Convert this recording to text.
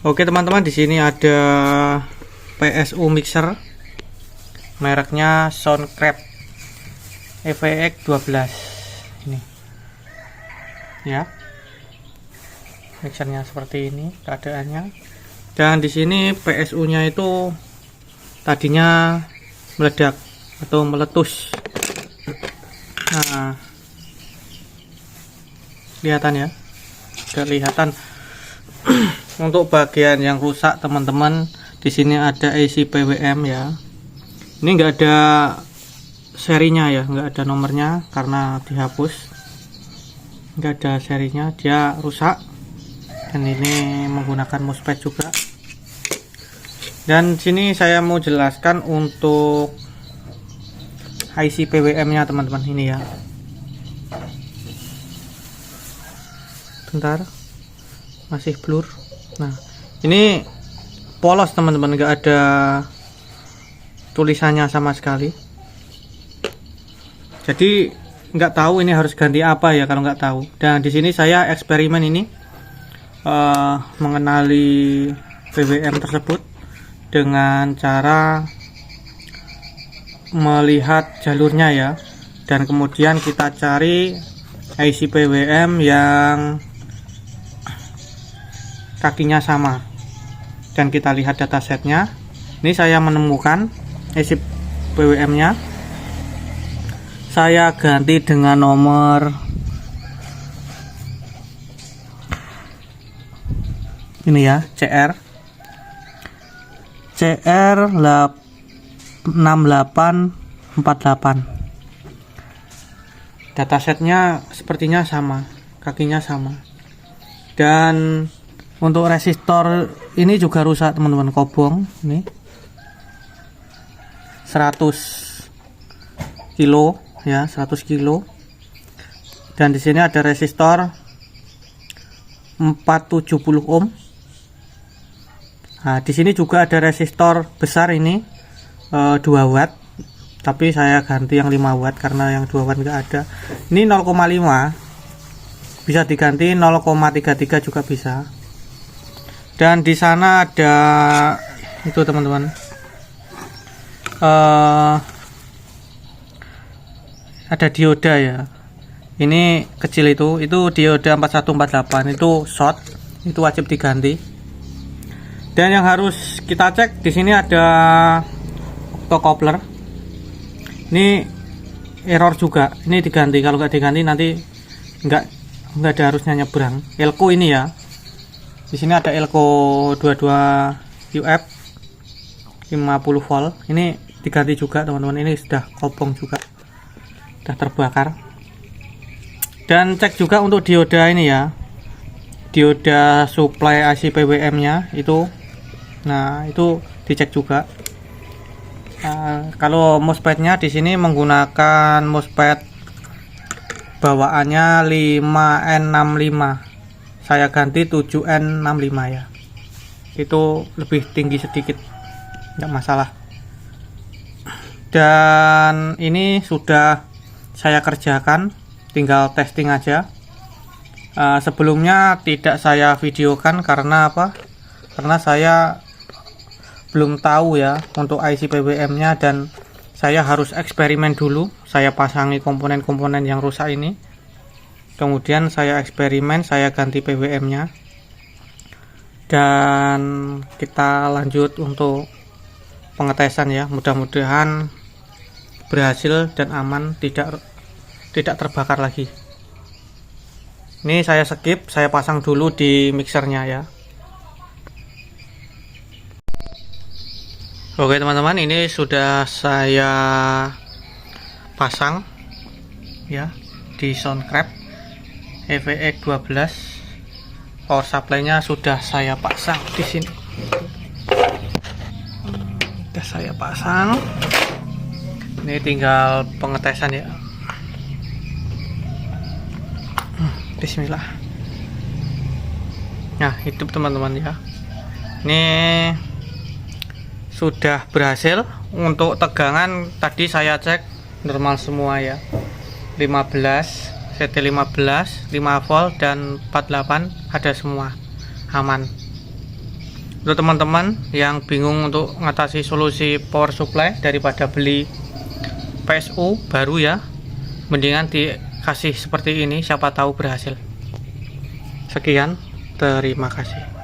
Oke teman-teman, di sini ada PSU mixer mereknya Soundcraft EVX 12 ini ya. Mixernya seperti ini keadaannya. Dan di sini PSU nya itu tadinya meledak atau meletus. Nah, kelihatan ya, kelihatan. Untuk bagian yang rusak teman-teman, di sini ada IC PWM ya. Ini enggak ada serinya ya, enggak ada nomornya karena dihapus. Enggak ada serinya, dia rusak. Dan ini menggunakan MOSFET juga. Dan sini saya mau jelaskan untuk IC PWM-nya teman-teman ini ya. Bentar, masih blur. Nah, ini polos teman-teman, enggak ada tulisannya sama sekali. Jadi nggak tahu ini harus ganti apa ya kalau nggak tahu. Dan di sini saya eksperimen ini mengenali PWM tersebut dengan cara melihat jalurnya ya, dan kemudian kita cari IC PWM yang kakinya sama dan kita lihat datasetnya. Ini saya menemukan IC PWM nya, saya ganti dengan nomor ini ya, CR 6848. Datasetnya sepertinya sama, kakinya sama. Dan untuk resistor ini juga rusak teman-teman, kobong ini 100 kilo ya, 100 kilo. Dan di sini ada resistor 470 ohm. Nah, di sini juga ada resistor besar ini 2 watt, tapi saya ganti yang 5 watt karena yang 2 watt enggak ada. Ini 0,5, bisa diganti 0,33 juga bisa. Dan di sana ada itu teman-teman, ada dioda ya. Ini kecil itu dioda 4148, itu short, itu wajib diganti. Dan yang harus kita cek di sini ada octocoupler. Ini error juga, ini diganti. Kalau nggak diganti nanti nggak ada, harusnya nyebrang. Elko ini ya. Di sini ada Elko 22 UF 50 volt. Ini diganti juga teman-teman. Ini sudah kobong juga, sudah terbakar. Dan cek juga untuk dioda ini ya, dioda supply IC PWM nya itu. Nah, itu dicek juga. Kalau MOSFET nya di sini menggunakan MOSFET bawaannya 5N65. Saya ganti 7N65 ya. Itu lebih tinggi sedikit, enggak masalah. Dan ini sudah saya kerjakan, tinggal testing aja. Sebelumnya tidak saya videokan karena apa? Karena saya belum tahu ya untuk IC PWM nya, dan saya harus eksperimen dulu. Saya pasangi komponen-komponen yang rusak ini, kemudian saya eksperimen, saya ganti PWM nya, dan kita lanjut untuk pengetesan ya. Mudah-mudahan berhasil dan aman, tidak terbakar lagi. Ini saya skip, saya pasang dulu di mixernya ya. Oke teman-teman, ini sudah saya pasang ya di Soundcraft EVX 12. Power supply-nya sudah saya pasang di sini. Sudah saya pasang. Ini tinggal pengetesan ya. Bismillah. Nah, itu teman-teman ya. Ini sudah berhasil. Untuk tegangan tadi saya cek normal semua ya. 15 CT15 5 volt dan 48 ada semua, aman. Untuk teman-teman yang bingung untuk mengatasi solusi power supply daripada beli PSU baru ya, mendingan dikasih seperti ini, siapa tahu berhasil. Sekian, terima kasih.